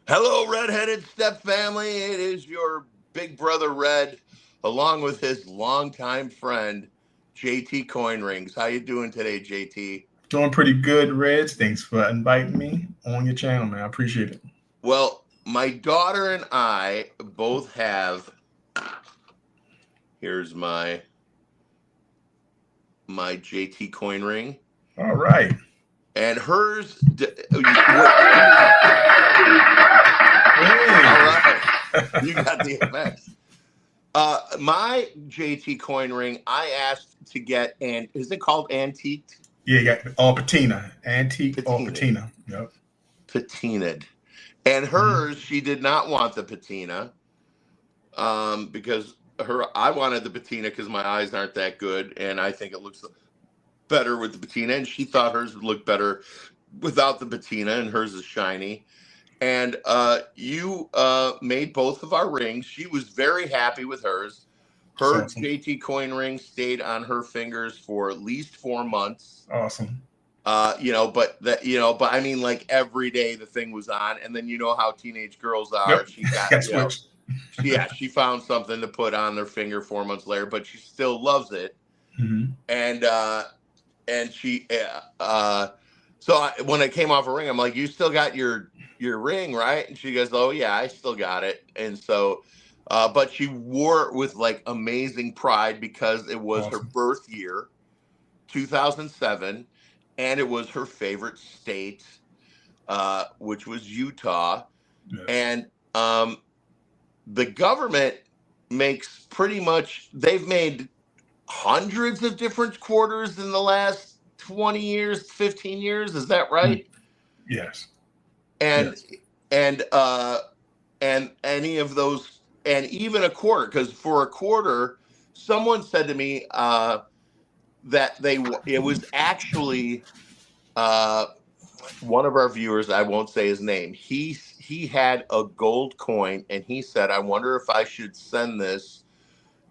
Hello, redheaded step family. It is your big brother Red, along with his longtime friend JT Coin Rings. How you doing today, JT? Doing pretty good, Reds. Thanks for inviting me on your channel, man. I appreciate it. Well, my daughter and I both have. Here's my JT Coin Ring, All right. and hers. What? All Hey. right, you got the effects. My JT Coin Ring, I asked to get, and is it called antiqued? Yeah, you got all patina, antique or Patinaed. patina. Yep. Patinaed. And Mhm. hers, she did not want the patina, because I wanted the patina because my eyes aren't that good, and I think it looks better with the patina. And she thought hers would look better without the patina, and hers is shiny. And you made both of our rings. She was very happy with hers. It's Her awesome. JT coin ring stayed on her fingers for at least 4 months. Awesome. But I mean, like every day the thing was on, and then you know how teenage girls are. Yep. She got, Got switched. she found something to put on their finger 4 months later, but she still loves it. Hmm. And she, so when it came off her ring, I'm like, you still got your ring, right? And she goes, oh yeah, I still got it. And so, but she wore it with like amazing pride because it was her Awesome. birth year, 2007, and it was her favorite state, which was Utah. Yes. And the government makes pretty much, they've made hundreds of different quarters in the last 20 years, 15 years. Is that Mm. right? Yes. And, Yes. and, and any of those, and even a quarter, because for a quarter, someone said to me, that it was actually, uh, one of our viewers, I won't say his name, he had a gold coin, and he said, I wonder if I should send this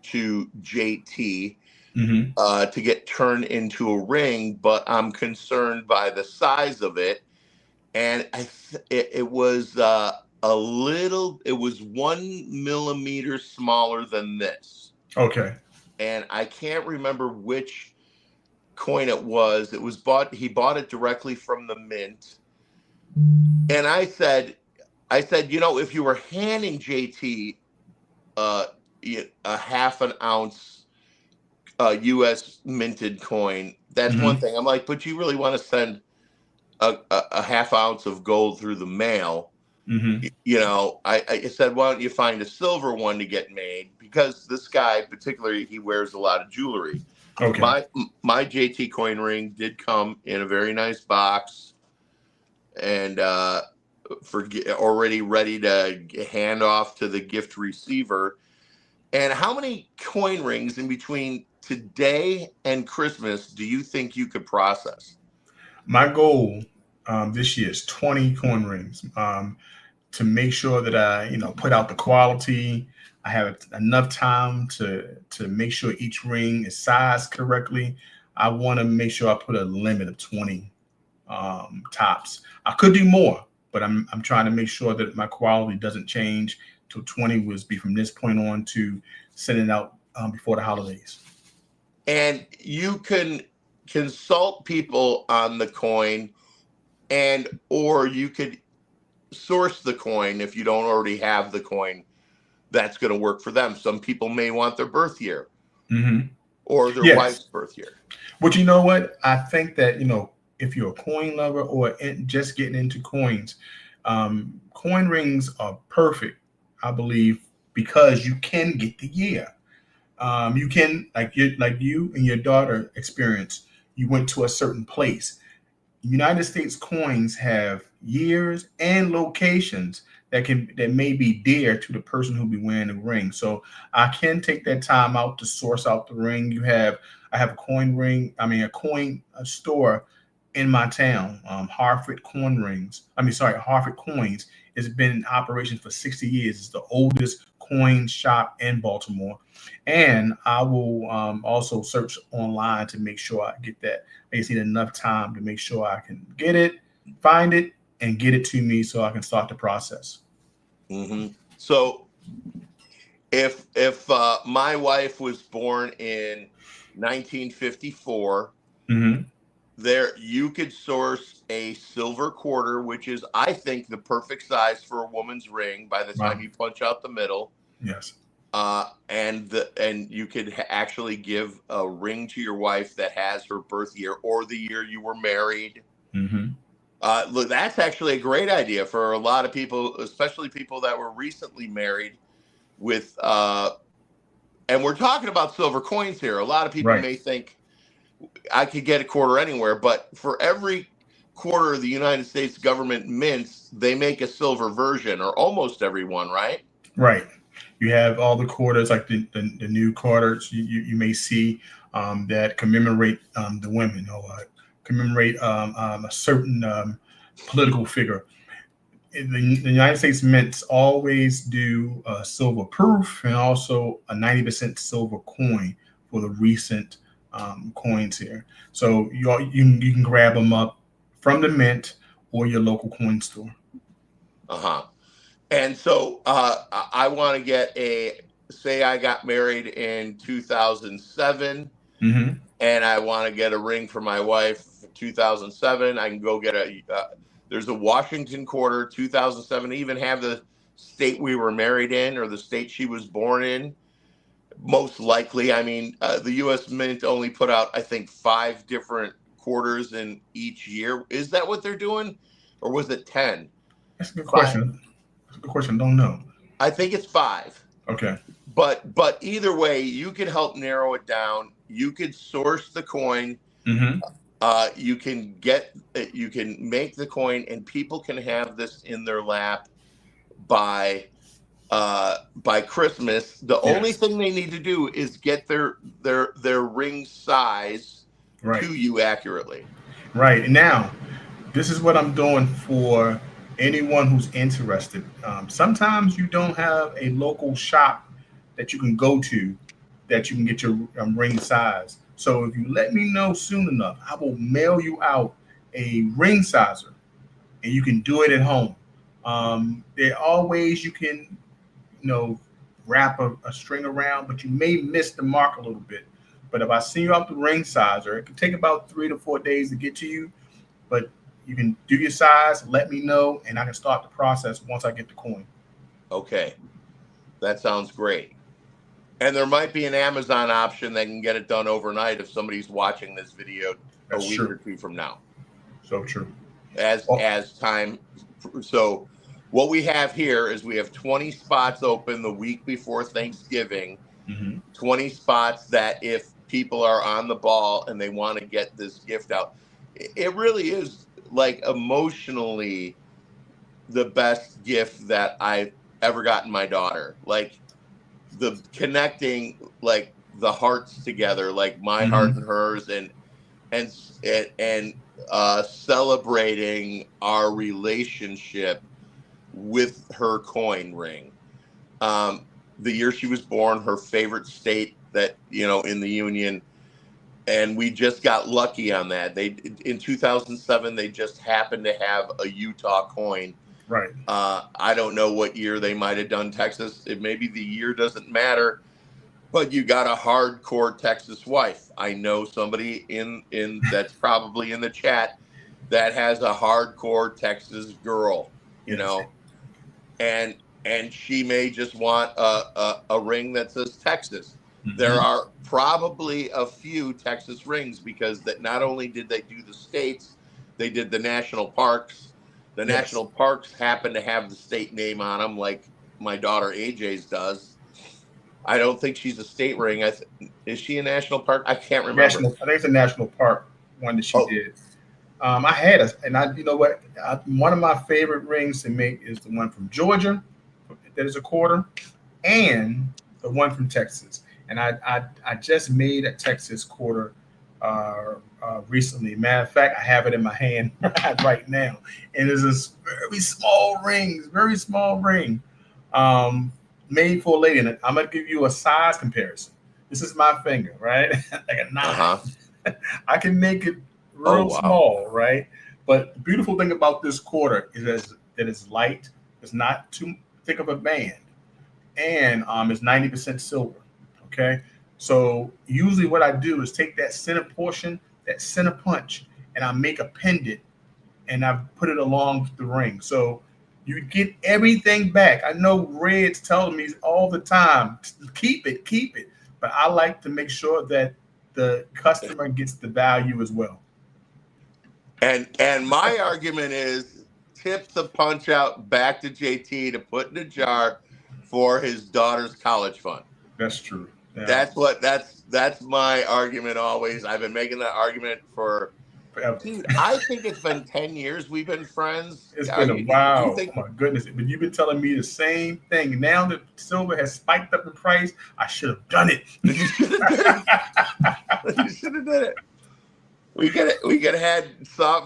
to JT, Hmm. to get turned into a ring, but I'm concerned by the size of it. And it was, it was 1 millimeter smaller than this. Okay. And I can't remember which coin it was. He bought it directly from the mint. And I said, if you were handing JT, uh, a half an ounce, U.S. minted coin, that's one Hmm. thing. I'm like, but you really want to send a half ounce of gold through the mail? Hmm. I said, why don't you find a silver one to get made? Because this guy, particularly, he wears a lot of jewelry. Okay. My JT coin ring did come in a very nice box, and already ready to hand off to the gift receiver. And how many coin rings in between today and Christmas do you think you could process? My goal this year is 20 coin rings. To make sure that I, put out the quality. I have enough time to make sure each ring is sized correctly. I want to make sure I put a limit of 20 tops. I could do more, but I'm trying to make sure that my quality doesn't change. To 20 was be from this point on to sending out before the holidays. And you can consult people on the coin, and or you could source the coin if you don't already have the coin that's going to work for them. Some people may want their birth year Hmm. or their Yes, wife's birth year. but you know what? I think that if you're a coin lover or just getting into coins, coin rings are perfect. I believe because you can get the year. You can like you and your daughter experience. You went to a certain place. United States coins have years and locations that may be dear to the person who'll be wearing the ring. So I can take that time out to source out the ring. I have a coin ring. I mean a store in my town. Harford Coin Rings. I mean sorry, Harford Coins. It's been in operation for 60 years. It's the oldest coin shop in Baltimore, and I will also search online to make sure I get that. I just need enough time to make sure I can get it, find it, and get it to me so I can start the process. So if my wife was born in 1954, there you could source a silver quarter, which is, I think, the perfect size for a woman's ring by the time Wow. you punch out the middle. Yes. And you could actually give a ring to your wife that has her birth year or the year you were married. Look, that's actually a great idea for a lot of people, especially people that were recently married with, and we're talking about silver coins here. A lot of people Right. may think I could get a quarter anywhere, but for every quarter the United States government mints, they make a silver version, or almost every one, right? Right. You have all the quarters, like the new quarters you may see that commemorate the women, or commemorate a certain political figure. The United States mints always do silver proof and also a 90% silver coin for the recent coins here. So you can grab them up from the mint or your local coin store. And so I want to get say I got married in 2007, and I want to get a ring for my wife for 2007. I can go get there's a Washington quarter, 2007. I even have the state we were married in, or the state she was born in. Most likely, I mean, the U.S. Mint only put out, I think, 5 different quarters in each year. Is that what they're doing, or was it 10? That's a good 5. question. That's a good question. Don't know. I think it's 5. Okay. But either way, you could help narrow it down. You could source the coin. You can make the coin, and people can have this in their lap by Christmas. The only thing they need to do is get their ring size to you accurately. Right. And now, this is what I'm doing for anyone who's interested. Sometimes you don't have a local shop that you can go to that you can get your ring size. So if you let me know soon enough, I will mail you out a ring sizer, and you can do it at home. There are ways you can, wrap a string around, but you may miss the mark a little bit. But if I send you out the ring sizer, it can take about 3 to 4 days to get to you. But you can do your size, let me know, and I can start the process once I get the coin. Okay, that sounds great. And there might be an Amazon option that can get it done overnight if somebody's watching this video a week or 2 from now. So true. As time. So what we have here is we have 20 spots open the week before Thanksgiving. 20 spots that if people are on the ball and they want to get this gift out, it really is, like, emotionally the best gift that I've ever gotten my daughter. Like, the connecting, like, the hearts together, like my heart and hers, and celebrating our relationship with her coin ring. The year she was born, her favorite state that, in the Union. And we just got lucky on that. In 2007, they just happened to have a Utah coin. Right. I don't know what year they might have done Texas. Maybe the year doesn't matter, but you got a hardcore Texas wife. I know somebody in that's probably in the chat that has a hardcore Texas girl, and she may just want a ring that says Texas. There are probably a few Texas rings, because that not only did they do the states, they did the national parks. The national parks happen to have the state name on them, like my daughter AJ's does. I don't think she's a state ring. Is she a national park? I can't remember. I think it's a national park one that she did. I had you know what? One of my favorite rings to make is the one from Georgia, that is a quarter, and the one from Texas. And I just made a Texas quarter recently. Matter of fact, I have it in my hand right now, and it's a very small ring, made for a lady. And I'm gonna give you a size comparison. This is my finger, right? Like a 9. I can make it real small, right? But the beautiful thing about this quarter is that it's light. It's not too thick of a band, and it's 90% silver. Okay, so usually what I do is take that center portion, that center punch, and I make a pendant, and I put it along the ring. So you get everything back. I know Red's telling me all the time, keep it, keep it. But I like to make sure that the customer gets the value as well. And my argument is tip the punch out back to JT to put in a jar for his daughter's college fund. That's true. Yeah. That's my argument always. I've been making that argument for Forever. dude, I think it's been 10 years we've been friends. It's Are been a you do you while. think Oh my goodness. But you've been telling me the same thing. Now that silver has spiked up in price, I should have done it. you should have done it? You should have done it. We could have had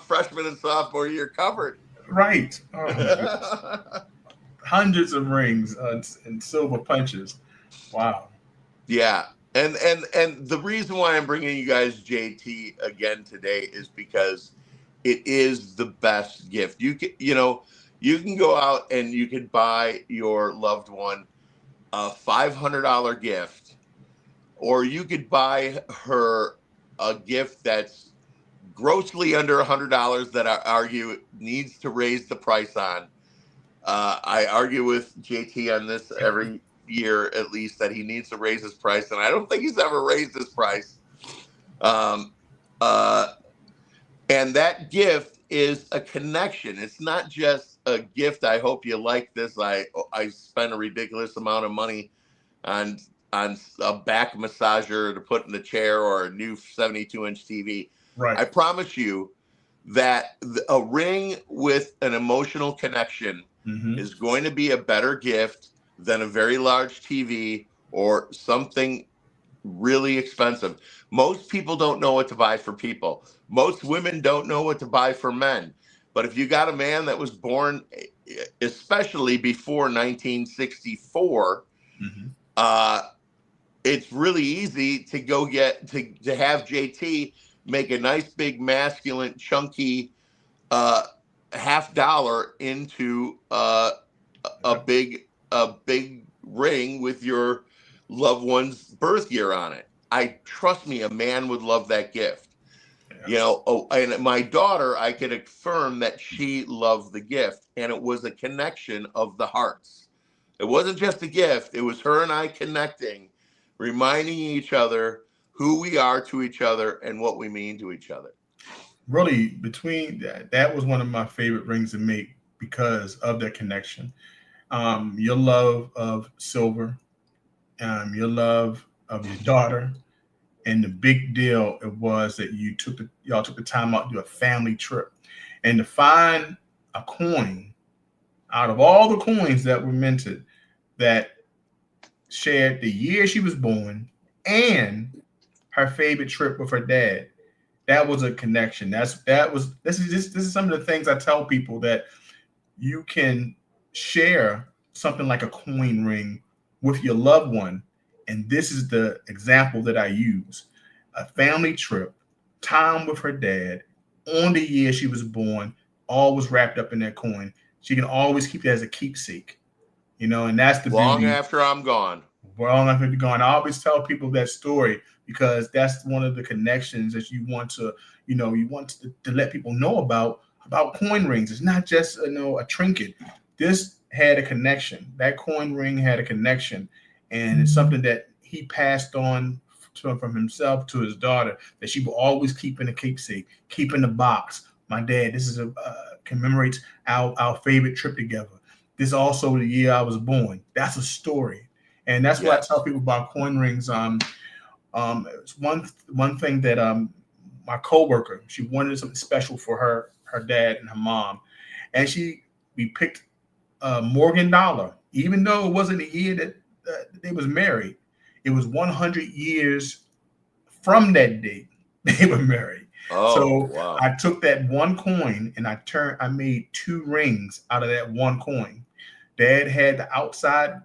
freshman and sophomore year covered. Right. Oh, hundreds of rings and silver punches. Wow. Yeah. And the reason why I'm bringing you guys JT again today is because it is the best gift. You can go out and you can buy your loved one a $500 gift, or you could buy her a gift that's grossly under $100 that I argue needs to raise the price on. I argue with JT on this every year at least, that he needs to raise his price, and I don't think he's ever raised his price. And that gift is a connection. It's not just a gift. I hope you like this. I spent a ridiculous amount of money on a back massager to put in the chair or a new 72-inch TV. Right. I promise you that a ring with an emotional connection is going to be a better gift than a very large TV or something really expensive. Most people don't know what to buy for people. Most women don't know what to buy for men. But if you got a man that was born especially before 1964, it's really easy to go get to have JT make a nice big masculine chunky $50 into a big ring with your loved one's birth year on it. Trust me, a man would love that gift. Yeah. And my daughter, I could affirm that she loved the gift, and it was a connection of the hearts. It wasn't just a gift. It was her and I connecting, reminding each other who we are to each other and what we mean to each other. Really, between that was one of my favorite rings to make because of that connection. Your love of silver, your love of your daughter, and the big deal it was that y'all took the time out to do a family trip, and to find a coin out of all the coins that were minted that shared the year she was born and her favorite trip with her dad. That was a connection. This is some of the things I tell people, that you can share something like a coin ring with your loved one. And this is the example that I use. A family trip, time with her dad, on the year she was born, all was wrapped up in that coin. She can always keep it as a keepsake, and that's the long beauty. After I'm gone. Long after you're gone. I always tell people that story because that's one of the connections that you want to, to let people know about coin rings. It's not just a trinket. This had a connection. That coin ring had a connection, and it's something that he passed on from himself to his daughter, that she will always keep in a keepsake, keep in the box. My dad, this is commemorates our favorite trip together. This is also the year I was born. That's a story, and that's what I tell people about coin rings. It's one thing that my coworker, she wanted something special for her dad and her mom, and we picked Morgan Dollar, even though it wasn't the year that they was married. It was 100 years from that date they were married. Wow. I took that one coin and I made 2 rings out of that one coin. Dad had the outside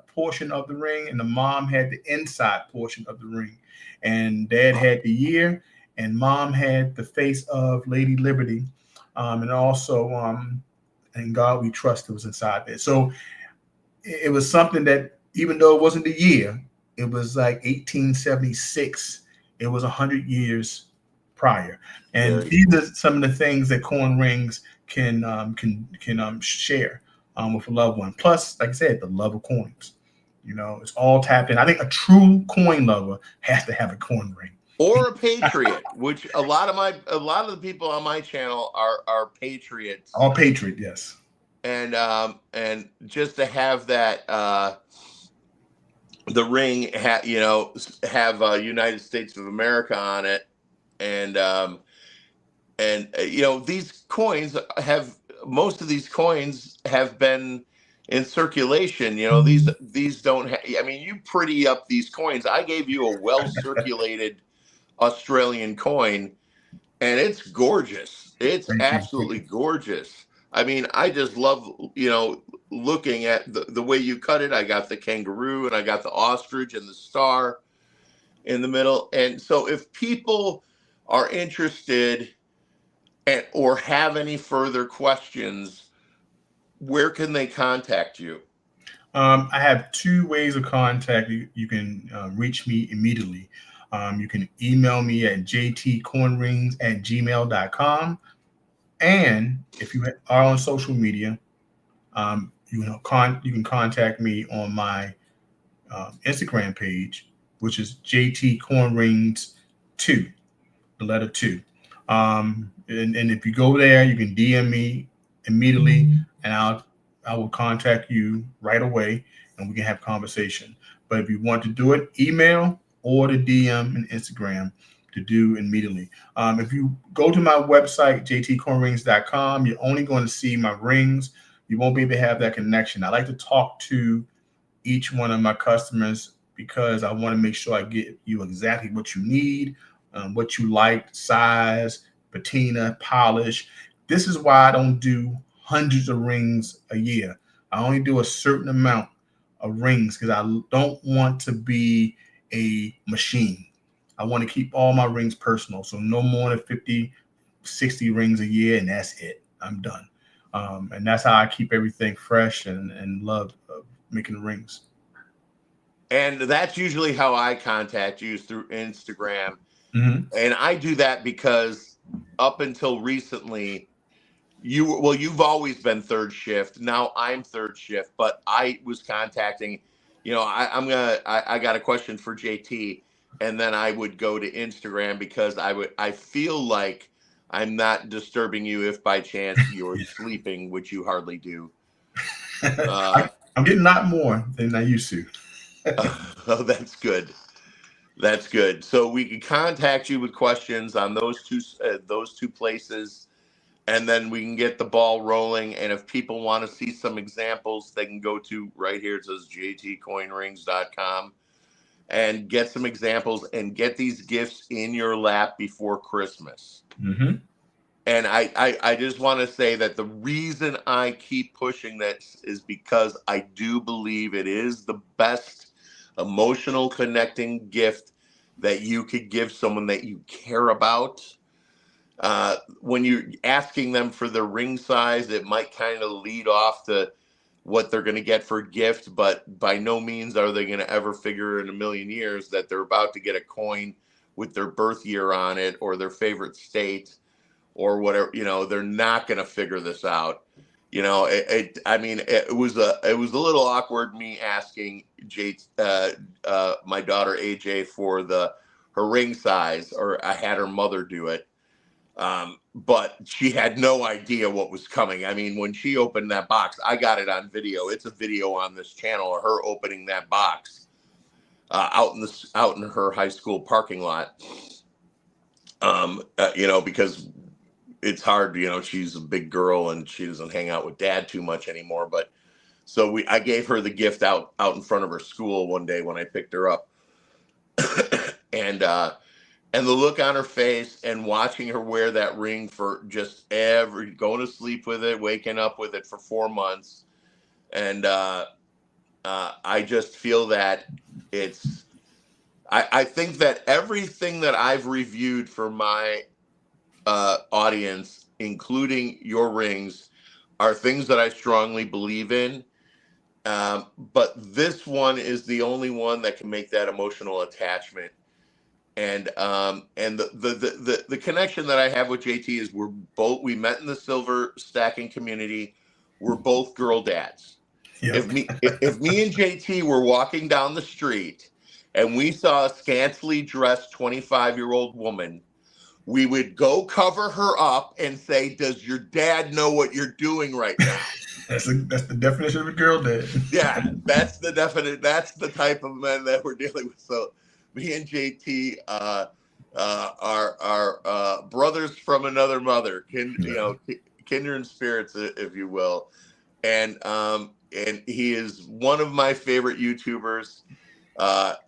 portion of the ring, and the mom had the inside portion of the ring. And Dad had the year, and Mom had the face of Lady Liberty, and also "In God We Trust" that was inside there. So it was something that, even though it wasn't the year, it was like 1876. It was 100 years prior, and Very these cool. are some of the things that coin rings can share with a loved one. Plus, like I said, the love of coins. It's all tapped in. I think a true coin lover has to have a coin ring. Or a patriot, which a lot of the people on my channel are patriots, All Patriot, yes. and just to have that the ring have United States of America on it, and these coins have most of these coins have been in circulation. These don't I mean, you pretty up these coins. I gave you a well circulated Australian coin, and it's gorgeous. It's Thank you. Thank absolutely you. gorgeous. I mean, I just love, looking at the way you cut it. I got the kangaroo and I got the ostrich and the star in the middle. And so if people are interested or have any further questions, where can they contact you? I have two ways of contact. You can reach me immediately. You can email me at jtcornrings@gmail.com. And if you are on social media, you can contact me on my Instagram page, which is jtcornrings2, the letter 2. And if you go there, you can DM me immediately, and I will contact you right away, and we can have a conversation. But if you want to do it, email or the DM and Instagram to do immediately. If you go to my website, jtcornrings.com, you're only going to see my rings. You won't be able to have that connection. I like to talk to each one of my customers because I want to make sure I get you exactly what you need, what you like, size, patina, polish. This is why I don't do hundreds of rings a year. I only do a certain amount of rings because I don't want to be a machine. I want to keep all my rings personal. So no more than 50, 60 rings a year, and that's it. I'm done. And that's how I keep everything fresh and love making the rings. And that's usually how I contact you, is through Instagram. Mm-hmm. And I do that because up until recently, you've always been third shift. Now I'm third shift, but I was contacting, I got a question for JT, and then I would go to Instagram because I feel like I'm not disturbing you if by chance you're sleeping, which you hardly do. Uh, I'm getting a lot more than I used to. oh, that's good. That's good. So we can contact you with questions on those two places, and then we can get the ball rolling. And if people want to see some examples, they can go to right here. It says jtcoinrings.com and get some examples and get these gifts in your lap before Christmas. Mm-hmm. And I just want to say that the reason I keep pushing this is because I do believe it is the best emotional connecting gift that you could give someone that you care about. When you're asking them for their ring size, it might kind of lead off to what they're going to get for a gift, but by no means are they going to ever figure in a million years that they're about to get a coin with their birth year on it or their favorite state or whatever. They're not going to figure this out. I mean, it was a little awkward me asking my daughter AJ for her ring size, or I had her mother do it. But she had no idea what was coming. I mean, when she opened that box, I got it on video. It's a video on this channel of her opening that box out in her high school parking lot. Because it's hard. She's a big girl and she doesn't hang out with dad too much anymore. But so I gave her the gift out in front of her school one day when I picked her up, and the look on her face and watching her wear that ring for just going to sleep with it, waking up with it for 4 months. And I just feel that I think that everything that I've reviewed for my audience, including your rings, are things that I strongly believe in. But this one is the only one that can make that emotional attachment. And the connection that I have with JT is we met in the silver stacking community. We're both girl dads. Yep. If me and JT were walking down the street and we saw a scantily dressed 25-year-old woman, we would go cover her up and say, "Does your dad know what you're doing right now?" That's the definition of a girl dad. Yeah, that's the type of men that we're dealing with. So me and JT are brothers from another mother, kindred spirits, if you will. And he is one of my favorite YouTubers.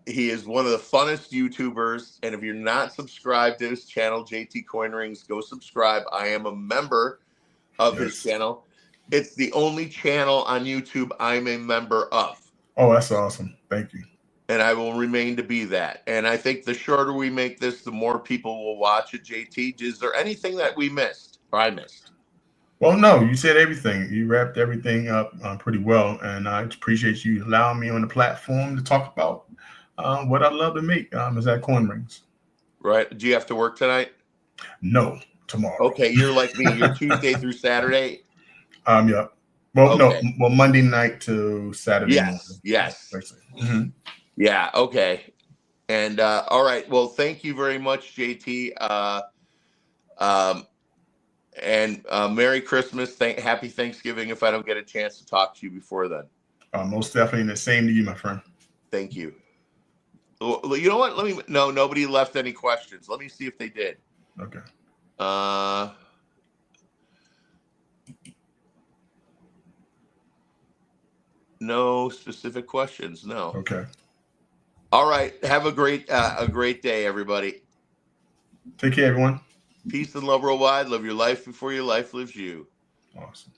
He is one of the funnest YouTubers. And if you're not subscribed to his channel, JT Coin Rings, go subscribe. I am a member of his channel. It's the only channel on YouTube I'm a member of. Oh, that's awesome. Thank you. And I will remain to be that. And I think the shorter we make this, the more people will watch it. JT, is there anything that we missed or I missed? Well, no, you said everything. You wrapped everything up pretty well. And I appreciate you allowing me on the platform to talk about what I love to make is that coin rings. Right. Do you have to work tonight? No, tomorrow. Okay. You're like me. You're Tuesday through Saturday. Yeah. Well, okay. No. Well, Monday night to Saturday morning. Yes. Mm-hmm. Yeah. Okay. And all right. Well, thank you very much, JT. And Merry Christmas. Happy Thanksgiving. If I don't get a chance to talk to you before then. Most definitely. The same to you, my friend. Thank you. You know what? Nobody left any questions. Let me see if they did. Okay. No specific questions. No. Okay. All right. Have a great day, everybody. Take care, everyone. Peace and love worldwide. Live your life before your life lives you. Awesome.